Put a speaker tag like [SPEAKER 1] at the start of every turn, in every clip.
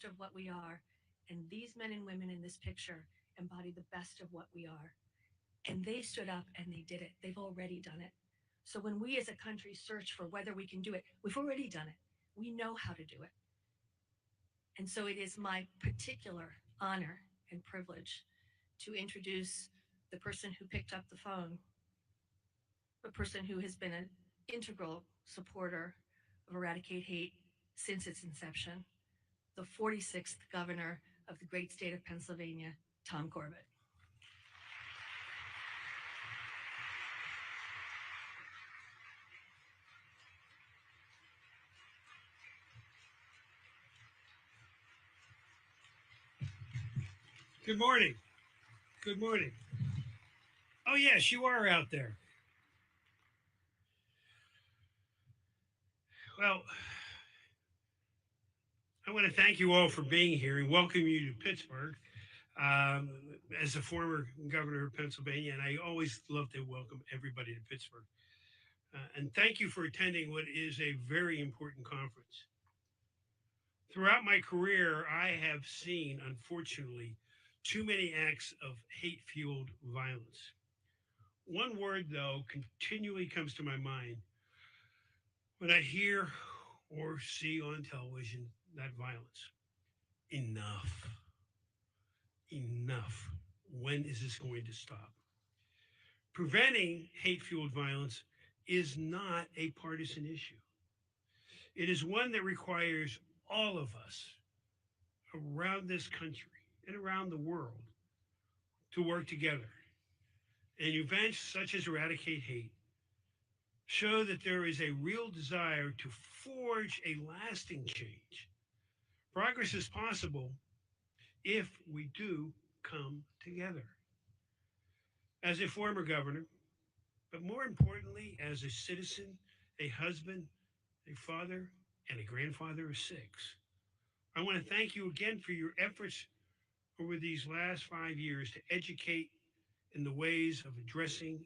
[SPEAKER 1] of what we are. And these men and women in this picture embody the best of what we are. And they stood up and they did it. They've already done it. So when we as a country search for whether we can do it, we've already done it. We know how to do it. And so it is my particular honor and privilege to introduce the person who picked up the phone, the person who has been an integral supporter of Eradicate Hate since its inception, the 46th governor of the great state of Pennsylvania, Tom Corbett.
[SPEAKER 2] Good morning. Good morning. Oh, yes, you are out there. Well, I want to thank you all for being here and welcome you to Pittsburgh. Um, as a former governor of Pennsylvania, and I always love to welcome everybody to Pittsburgh. And thank you for attending what is a very important conference. Throughout my career, I have seen, unfortunately, too many acts of hate fueled violence. One word, though, continually comes to my mind when I hear or see on television that violence. Enough. Enough. When is this going to stop? Preventing hate fueled violence is not a partisan issue. It is one that requires all of us around this country and around the world to work together. And events such as Eradicate Hate show that there is a real desire to forge a lasting change. Progress is possible if we do come together. As a former governor, but more importantly, as a citizen, a husband, a father, and a grandfather of six, I want to thank you again for your efforts over these last 5 years to educate in the ways of addressing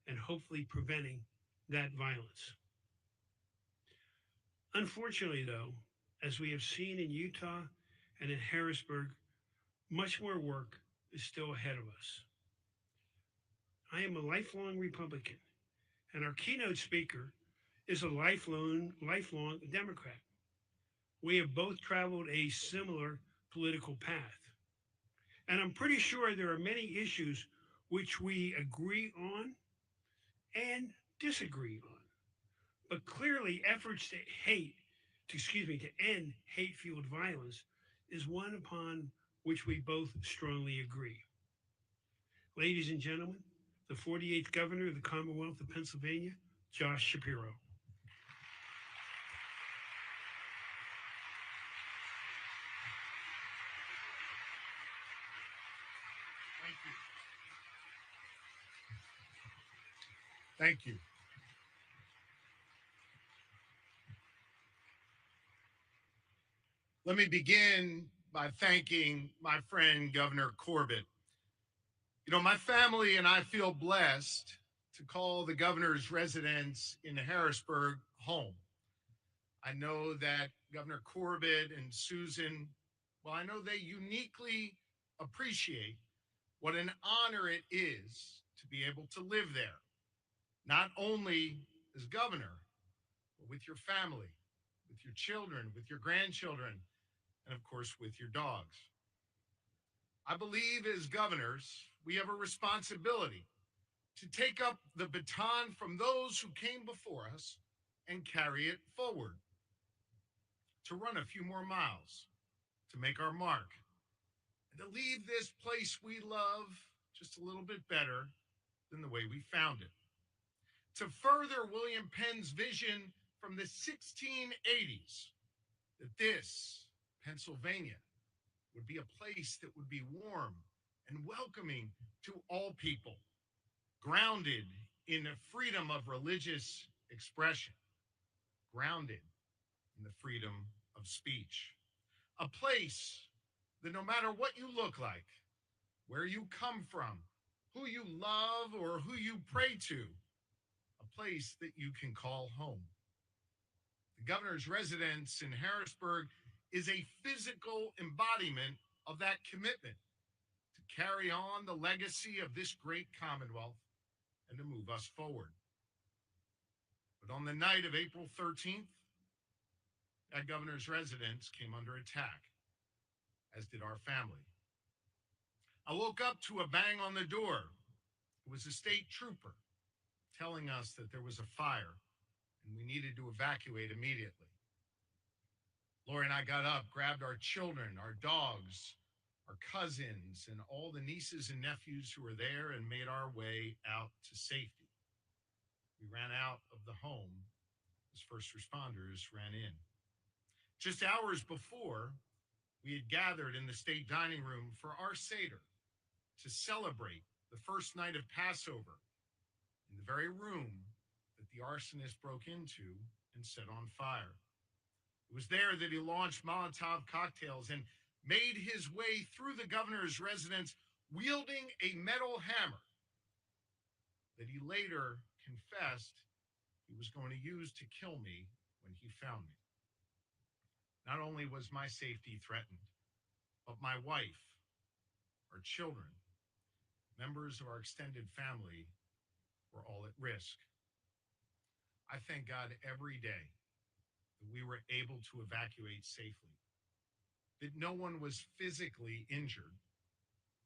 [SPEAKER 2] and hopefully preventing that violence. Unfortunately, though, as we have seen in Utah and in Harrisburg, much more work is still ahead of us. I am a lifelong Republican, and our keynote speaker is a lifelong Democrat. We have both traveled a similar political path. And I'm pretty sure there are many issues which we agree on and disagree on. But clearly efforts to end hate-fueled violence is one upon which we both strongly agree. Ladies and gentlemen, the 48th governor of the Commonwealth of Pennsylvania, Josh Shapiro.
[SPEAKER 3] Thank you. Let me begin by thanking my friend, Governor Corbett. You know, my family and I feel blessed to call the governor's residence in Harrisburg home. I know that Governor Corbett and Susan, well, I know they uniquely appreciate what an honor it is to be able to live there, not only as governor, but with your family, with your children, with your grandchildren, and of course, with your dogs. I believe as governors, we have a responsibility to take up the baton from those who came before us and carry it forward, to run a few more miles, to make our mark, and to leave this place we love just a little bit better than the way we found it. To further William Penn's vision from the 1680s that this, Pennsylvania, would be a place that would be warm and welcoming to all people, grounded in the freedom of religious expression, grounded in the freedom of speech. A place that no matter what you look like, where you come from, who you love or who you pray to, a place that you can call home. The governor's residence in Harrisburg is a physical embodiment of that commitment to carry on the legacy of this great Commonwealth and to move us forward. But on the night of April 13th, that governor's residence came under attack, as did our family. I woke up to a bang on the door. It was a state trooper telling us that there was a fire and we needed to evacuate immediately. Lori and I got up, grabbed our children, our dogs, our cousins, and all the nieces and nephews who were there and made our way out to safety. We ran out of the home as first responders ran in. Just hours before, we had gathered in the state dining room for our Seder to celebrate the first night of Passover in the very room that the arsonist broke into and set on fire. It was there that he launched Molotov cocktails and made his way through the governor's residence wielding a metal hammer that he later confessed he was going to use to kill me when he found me. Not only was my safety threatened, but my wife, our children, members of our extended family were all at risk. I thank God every day that we were able to evacuate safely, that no one was physically injured,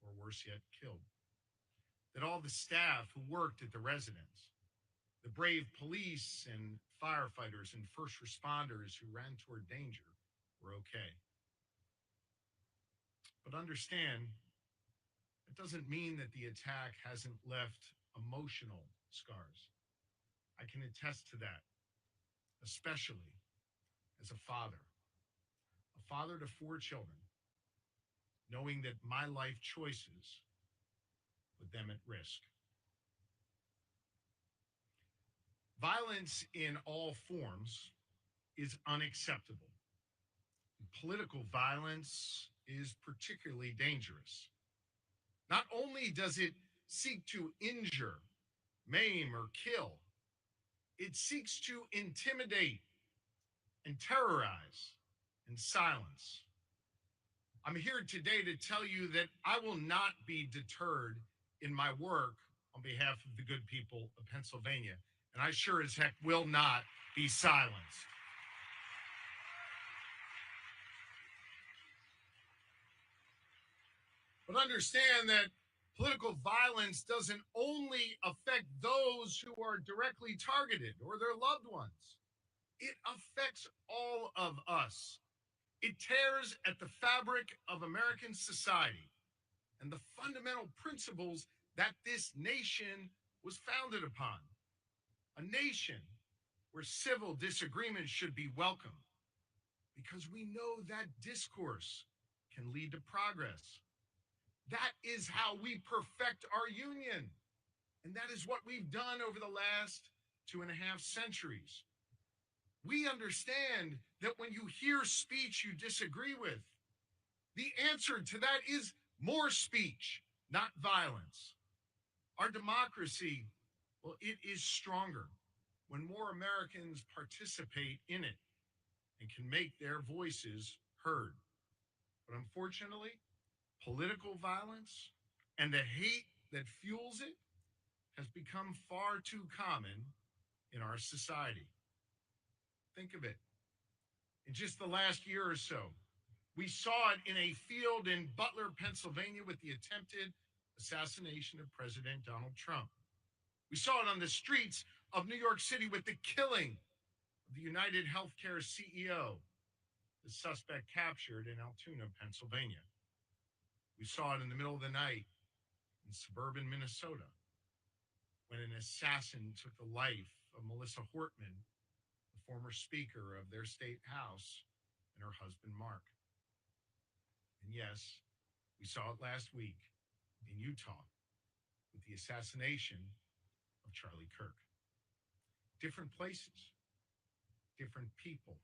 [SPEAKER 3] or worse yet, killed, that all the staff who worked at the residence, the brave police and firefighters and first responders who ran toward danger were okay. But understand, it doesn't mean that the attack hasn't left emotional scars. I can attest to that, especially as a father to 4 children, knowing that my life choices put them at risk. Violence in all forms is unacceptable. Political violence is particularly dangerous. Not only does it seek to injure, maim, or kill, it seeks to intimidate and terrorize and silence. I'm here today to tell you that I will not be deterred in my work on behalf of the good people of Pennsylvania, and I sure as heck will not be silenced. But understand that political violence doesn't only affect those who are directly targeted or their loved ones. It affects all of us. It tears at the fabric of American society and the fundamental principles that this nation was founded upon. A nation where civil disagreements should be welcome, because we know that discourse can lead to progress. That is how we perfect our union. And that is what we've done over the last 2.5 centuries. We understand that when you hear speech you disagree with, the answer to that is more speech, not violence. Our democracy, well, it is stronger when more Americans participate in it and can make their voices heard. But unfortunately, political violence and the hate that fuels it has become far too common in our society. Think of it. In just the last year or so, we saw it in a field in Butler, Pennsylvania, with the attempted assassination of President Donald Trump. We saw it on the streets of New York City with the killing of the United Healthcare CEO, the suspect captured in Altoona, Pennsylvania. We saw it in the middle of the night in suburban Minnesota when an assassin took the life of Melissa Hortman, the former speaker of their state house, and her husband, Mark. And yes, we saw it last week in Utah with the assassination of Charlie Kirk. Different places, different people,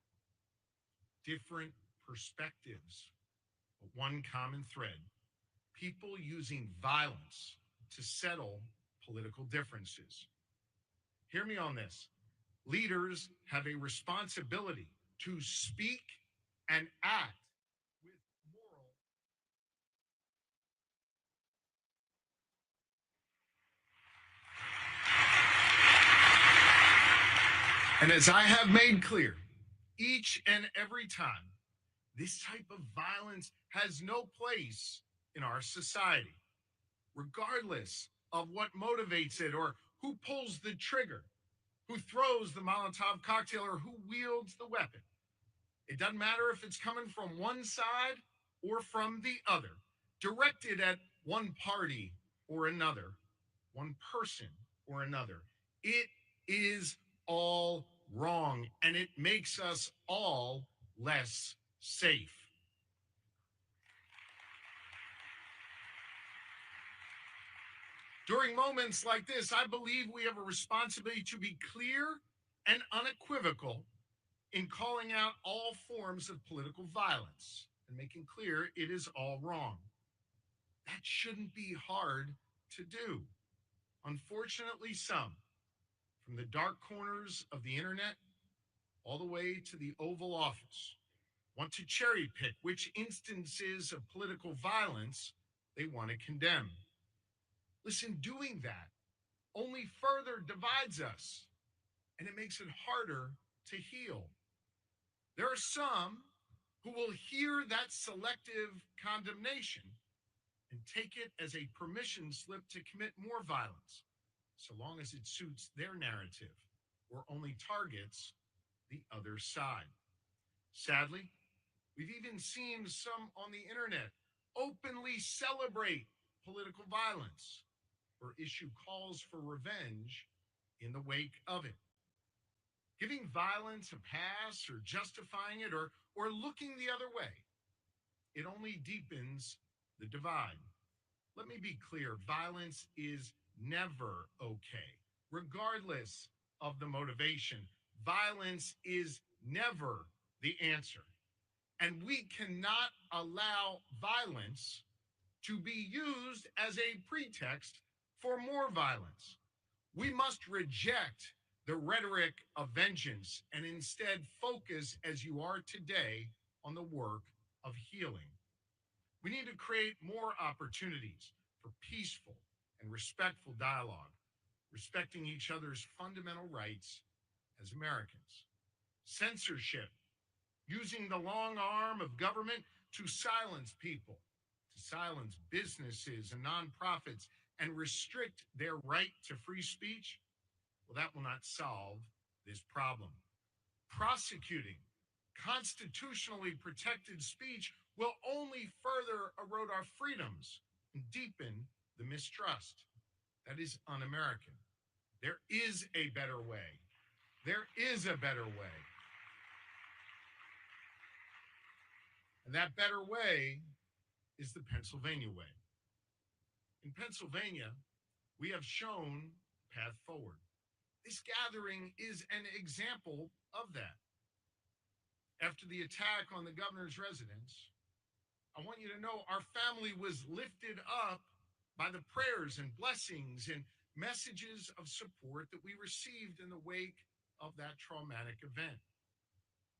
[SPEAKER 3] different perspectives, but one common thread: people using violence to settle political differences. Hear me on this. Leaders have a responsibility to speak and act And as I have made clear, each and every time, this type of violence has no place in our society, regardless of what motivates it or who pulls the trigger, who throws the Molotov cocktail, or who wields the weapon. It doesn't matter if it's coming from one side or from the other, directed at one party or another, one person or another. It is all wrong, and it makes us all less safe. During moments like this, I believe we have a responsibility to be clear and unequivocal in calling out all forms of political violence and making clear it is all wrong. That shouldn't be hard to do. Unfortunately, some, from the dark corners of the internet all the way to the Oval Office, want to cherry pick which instances of political violence they want to condemn. Listen, doing that only further divides us, and it makes it harder to heal. There are some who will hear that selective condemnation and take it as a permission slip to commit more violence, so long as it suits their narrative or only targets the other side. Sadly, we've even seen some on the internet openly celebrate political violence or issue calls for revenge in the wake of it. Giving violence a pass or justifying it or looking the other way, it only deepens the divide. Let me be clear, violence is never okay, regardless of the motivation. Violence is never the answer. And we cannot allow violence to be used as a pretext for more violence. We must reject the rhetoric of vengeance and instead focus, as you are today, on the work of healing. We need to create more opportunities for peaceful and respectful dialogue, respecting each other's fundamental rights as Americans. Censorship, using the long arm of government to silence people, to silence businesses and nonprofits, and restrict their right to free speech, well, that will not solve this problem. Prosecuting constitutionally protected speech will only further erode our freedoms and deepen the mistrust. That is un-American. There is a better way. There is a better way. And that better way is the Pennsylvania way. In Pennsylvania, we have shown the path forward. This gathering is an example of that. After the attack on the governor's residence, I want you to know our family was lifted up by the prayers and blessings and messages of support that we received in the wake of that traumatic event.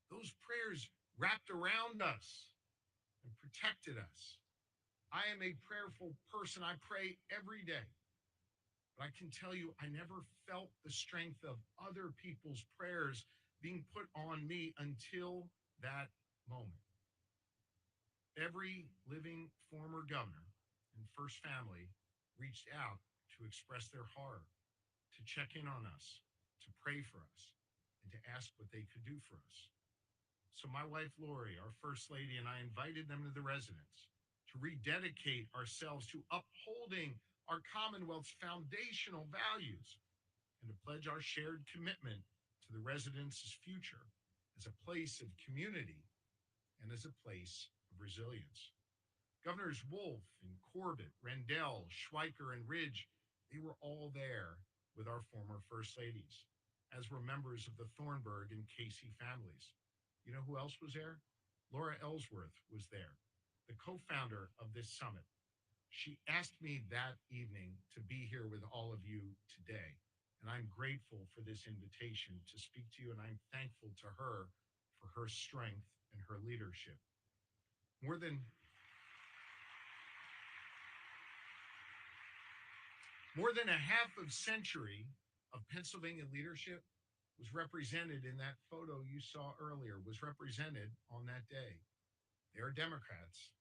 [SPEAKER 3] Those prayers wrapped around us and protected us. I am a prayerful person. I pray every day. But I can tell you, I never felt the strength of other people's prayers being put on me until that moment. Every living former governor and first family reached out to express their horror, to check in on us, to pray for us, and to ask what they could do for us. So my wife, Lori, our first lady, and I invited them to the residence to rededicate ourselves to upholding our Commonwealth's foundational values and to pledge our shared commitment to the residence's future as a place of community and as a place of resilience. Governors Wolf and Corbett, Rendell, Schweiker, and Ridge, they were all there with our former first ladies, as were members of the Thornburg and Casey families. You know who else was there? Laura Ellsworth was there, the co-founder of this summit. She asked me that evening to be here with all of you today, and I'm grateful for this invitation to speak to you, and I'm thankful to her for her strength and her leadership. More than a half of century of Pennsylvania leadership was represented in that photo you saw earlier, was represented on that day. They are Democrats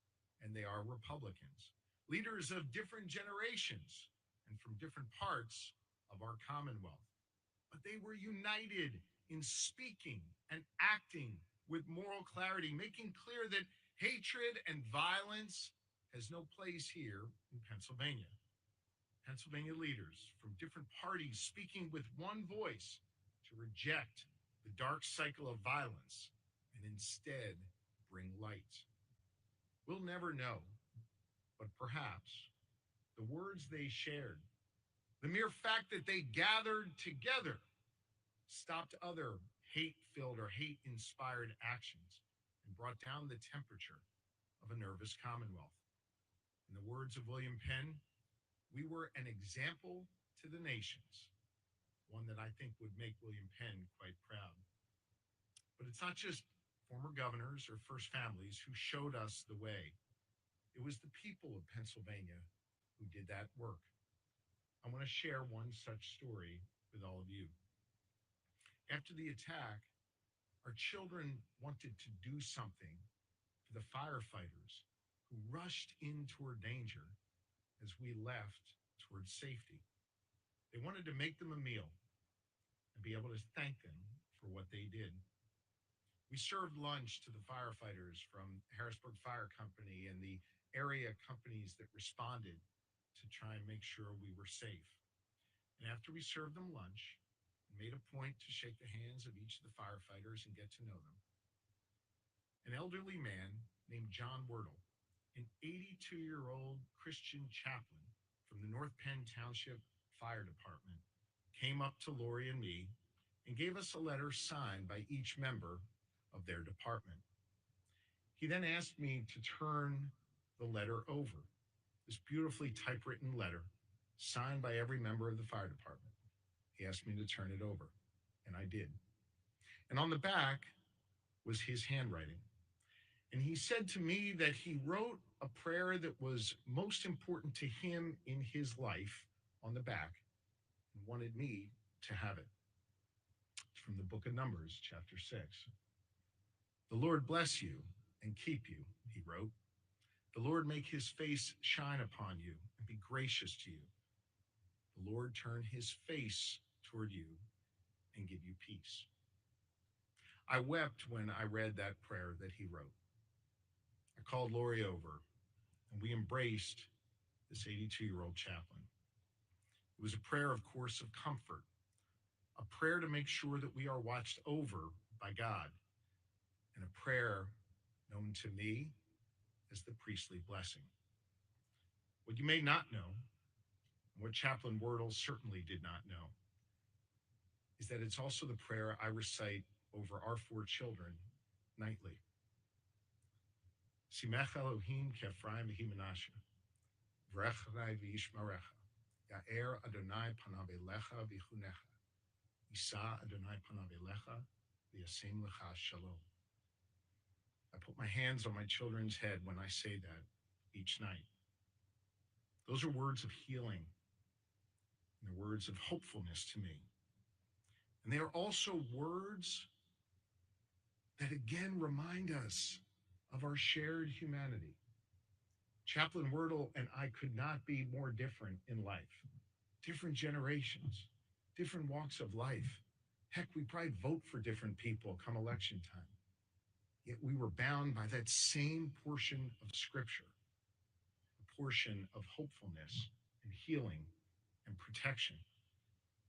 [SPEAKER 3] and they are Republicans, leaders of different generations and from different parts of our Commonwealth. But they were united in speaking and acting with moral clarity, making clear that hatred and violence has no place here in Pennsylvania. Pennsylvania leaders from different parties speaking with one voice to reject the dark cycle of violence and instead bring light. We'll never know, but perhaps the words they shared, the mere fact that they gathered together, stopped other hate filled or hate inspired actions and brought down the temperature of a nervous Commonwealth. In the words of William Penn, we were an example to the nations, one that I think would make William Penn quite proud. But it's not just former governors or first families who showed us the way. It was the people of Pennsylvania who did that work. I want to share one such story with all of you. After the attack, our children wanted to do something for the firefighters who rushed in toward danger as we left towards safety. They wanted to make them a meal and be able to thank them for what they did. We served lunch to the firefighters from Harrisburg Fire Company and the area companies that responded to try and make sure we were safe. And after we served them lunch, we made a point to shake the hands of each of the firefighters and get to know them. An elderly man named John Wordle, an 82-year-old Christian chaplain from the North Penn Township Fire Department, came up to Lori and me and gave us a letter signed by each member of their department. He then asked me to turn the letter over, this beautifully typewritten letter signed by every member of the fire department. He asked me to turn it over, and I did. And on the back was his handwriting. And he said to me that he wrote a prayer that was most important to him in his life on the back and wanted me to have it. It's from the book of Numbers, chapter 6. The Lord bless you and keep you, he wrote. The Lord make his face shine upon you and be gracious to you. The Lord turn his face toward you and give you peace. I wept when I read that prayer that he wrote. I called Lori over and we embraced this 82-year-old chaplain. It was a prayer, of course, of comfort, a prayer to make sure that we are watched over by God, and a prayer known to me as the priestly blessing. What you may not know, and what Chaplain Wordle certainly did not know, is that it's also the prayer I recite over our 4 children nightly. Simech Elohim k'Ephraim v'himenashe, v'rechai v'yishmarecha, Ya'er Adonai panav elecha v'chunecha, Yisa Adonai panav elecha v'yasem lecha shalom. I put my hands on my children's head when I say that each night. Those are words of healing, and they're words of hopefulness to me. And they are also words that again remind us of our shared humanity. Chaplain Wordle and I could not be more different in life. Different generations, different walks of life. Heck, we probably vote for different people come election time. Yet we were bound by that same portion of Scripture, a portion of hopefulness and healing and protection.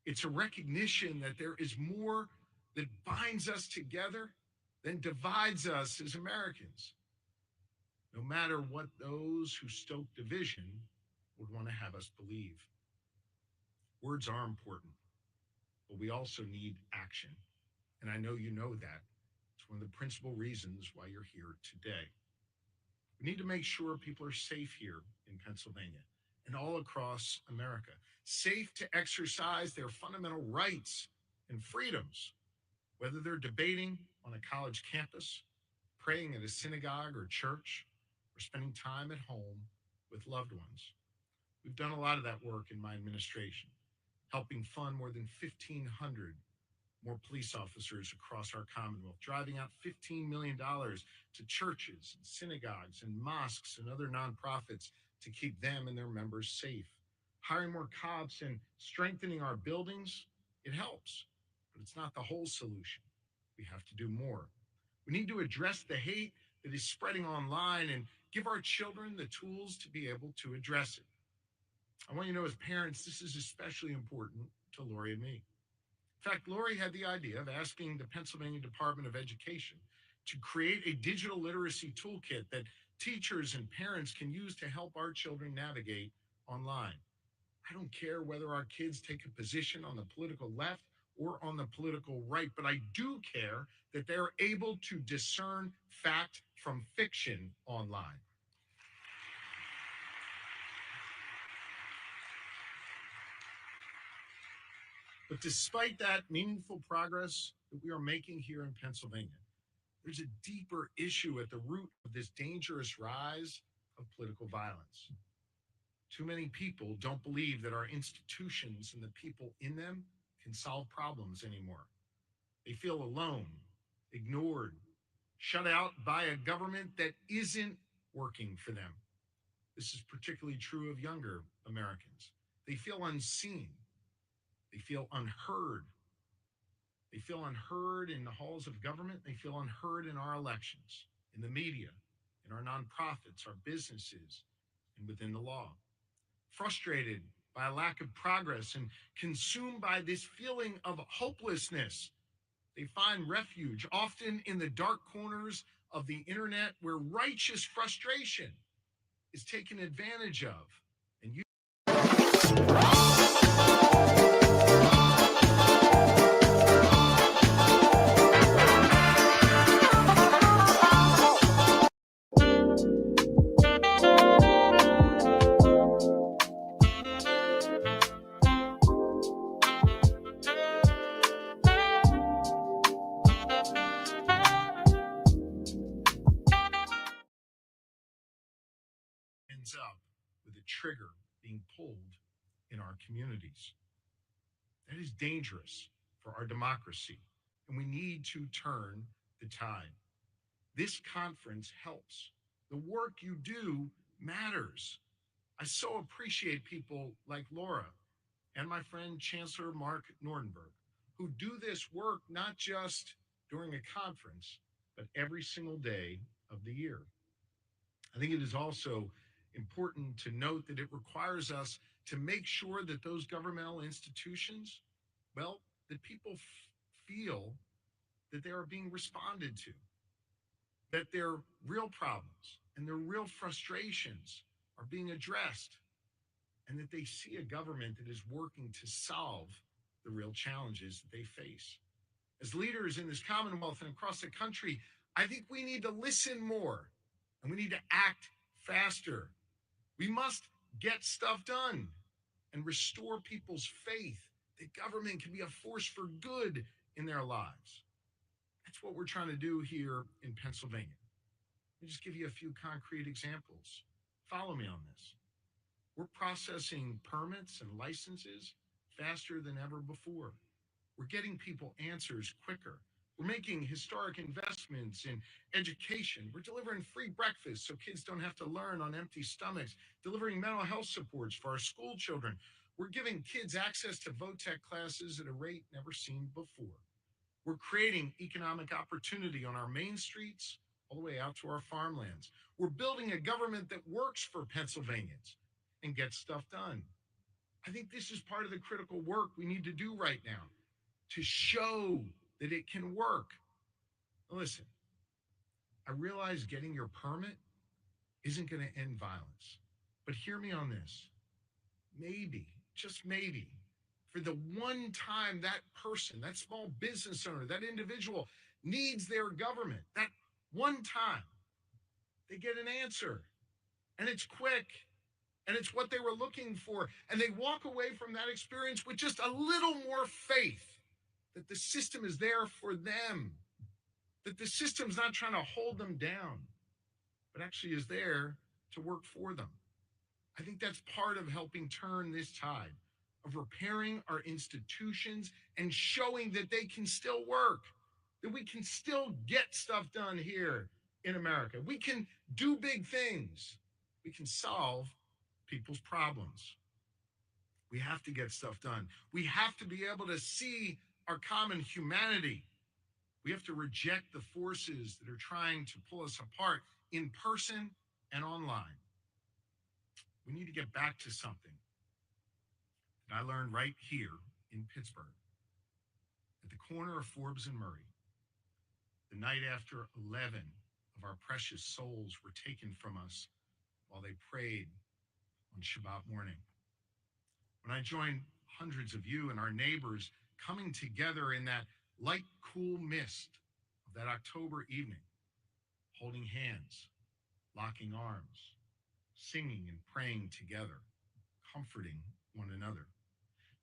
[SPEAKER 3] It's a recognition that there is more that binds us together than divides us as Americans, no matter what those who stoke division would want to have us believe. Words are important, but we also need action. And I know you know that. It's one of the principal reasons why you're here today. We need to make sure people are safe here in Pennsylvania and all across America, safe to exercise their fundamental rights and freedoms, whether they're debating on a college campus, praying at a synagogue or church, or spending time at home with loved ones. We've done a lot of that work in my administration, helping fund more than 1,500 more police officers across our Commonwealth, driving out $15 million to churches, and synagogues, and mosques and other nonprofits to keep them and their members safe. Hiring more cops and strengthening our buildings, it helps, but it's not the whole solution. We have to do more. We need to address the hate that is spreading online and give our children the tools to be able to address it. I want you to know, as parents, this is especially important to Lori and me. In fact, Lori had the idea of asking the Pennsylvania Department of Education to create a digital literacy toolkit that teachers and parents can use to help our children navigate online. I don't care whether our kids take a position on the political left or on the political right, but I do care that they're able to discern fact from fiction online. But despite that meaningful progress that we are making here in Pennsylvania, there's a deeper issue at the root of this dangerous rise of political violence. Too many people don't believe that our institutions and the people in them can solve problems anymore. They feel alone, ignored, shut out by a government that isn't working for them. This is particularly true of younger Americans. They feel unseen. They feel unheard. They feel unheard in the halls of government. They feel unheard in our elections, in the media, in our nonprofits, our businesses, and within the law. Frustrated by a lack of progress and consumed by this feeling of hopelessness, they find refuge, often in the dark corners of the internet, where righteous frustration is taken advantage of and used. Ends up with a trigger being pulled in our communities. That is dangerous for our democracy, and we need to turn the tide. This conference helps. The work you do matters. I so appreciate people like Laura and my friend Chancellor Mark Nordenberg, who do this work not just during a conference, but every single day of the year. I think it is also important to note that it requires us to make sure that those governmental institutions, well, that people feel that they are being responded to, that their real problems and their real frustrations are being addressed, and that they see a government that is working to solve the real challenges that they face. As leaders in this Commonwealth and across the country, I think we need to listen more and we need to act faster. We must get stuff done and restore people's faith that government can be a force for good in their lives. That's what we're trying to do here in Pennsylvania. Let me just give you a few concrete examples. Follow me on this. We're processing permits and licenses faster than ever before. We're getting people answers quicker. We're making historic investments in education. We're delivering free breakfast so kids don't have to learn on empty stomachs, delivering mental health supports for our school children. We're giving kids access to VOTEC classes at a rate never seen before. We're creating economic opportunity on our main streets all the way out to our farmlands. We're building a government that works for Pennsylvanians and gets stuff done. I think this is part of the critical work we need to do right now to show that it can work. Now listen, I realize getting your permit isn't going to end violence, but hear me on this. Maybe, just maybe, for the one time that person, that small business owner, that individual needs their government, that one time they get an answer, and it's quick, and it's what they were looking for, and they walk away from that experience with just a little more faith that the system is there for them, that the system's not trying to hold them down, but actually is there to work for them. I think that's part of helping turn this tide of repairing our institutions and showing that they can still work, that we can still get stuff done here in America. We can do big things. We can solve people's problems. We have to get stuff done. We have to be able to see our common humanity. We have to reject the forces that are trying to pull us apart in person and online. We need to get back to something that I learned right here in Pittsburgh, at the corner of Forbes and Murray, the night after 11 of our precious souls were taken from us while they prayed on Shabbat morning. When I joined hundreds of you and our neighbors coming together in that light, cool mist of that October evening, holding hands, locking arms, singing and praying together, comforting one another,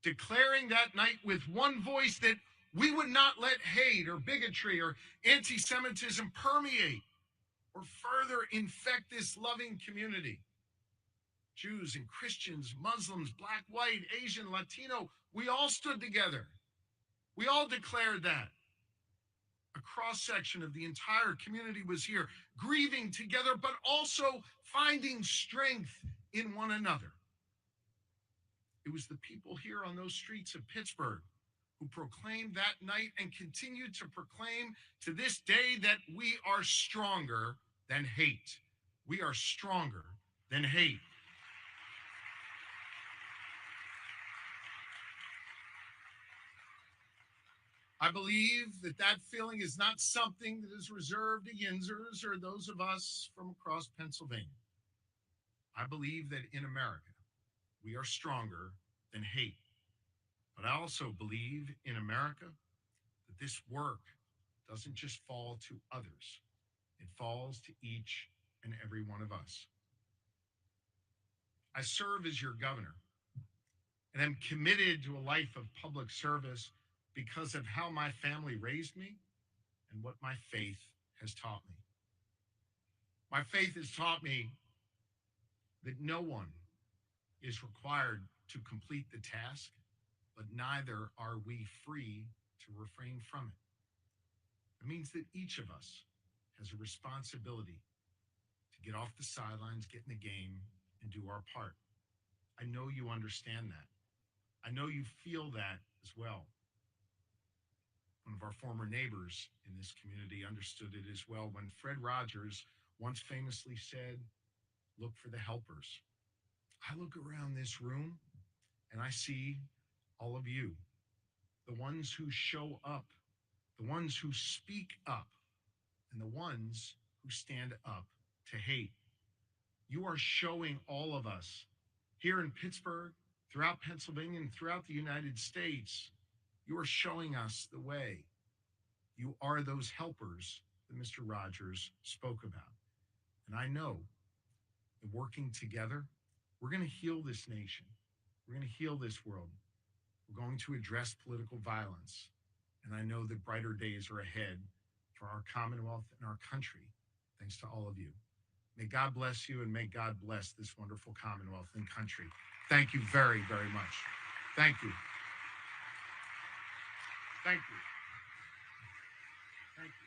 [SPEAKER 3] declaring that night with one voice that we would not let hate or bigotry or anti-Semitism permeate or further infect this loving community. Jews and Christians, Muslims, Black, white, Asian, Latino, we all stood together. We all declared that. A cross-section of the entire community was here, grieving together, but also finding strength in one another. It was the people here on those streets of Pittsburgh who proclaimed that night and continue to proclaim to this day that we are stronger than hate. We are stronger than hate. I believe that that feeling is not something that is reserved to Yinzers or those of us from across Pennsylvania. I believe that in America, we are stronger than hate. But I also believe in America that this work doesn't just fall to others. It falls to each and every one of us. I serve as your governor and am committed to a life of public service because of how my family raised me and what my faith has taught me. My faith has taught me that no one is required to complete the task, but neither are we free to refrain from it. It means that each of us has a responsibility to get off the sidelines, get in the game, and do our part. I know you understand that. I know you feel that as well. One of our former neighbors in this community understood it as well when Fred Rogers once famously said, "Look for the helpers." I look around this room and I see all of you, the ones who show up, the ones who speak up, and the ones who stand up to hate. You are showing all of us here in Pittsburgh, throughout Pennsylvania, and throughout the United States, you are showing us the way. You are those helpers that Mr. Rogers spoke about. And I know that working together, we're going to heal this nation. We're going to heal this world. We're going to address political violence. And I know that brighter days are ahead for our Commonwealth and our country, thanks to all of you. May God bless you and may God bless this wonderful Commonwealth and country. Thank you very, very much. Thank you. Thank you. Thank you.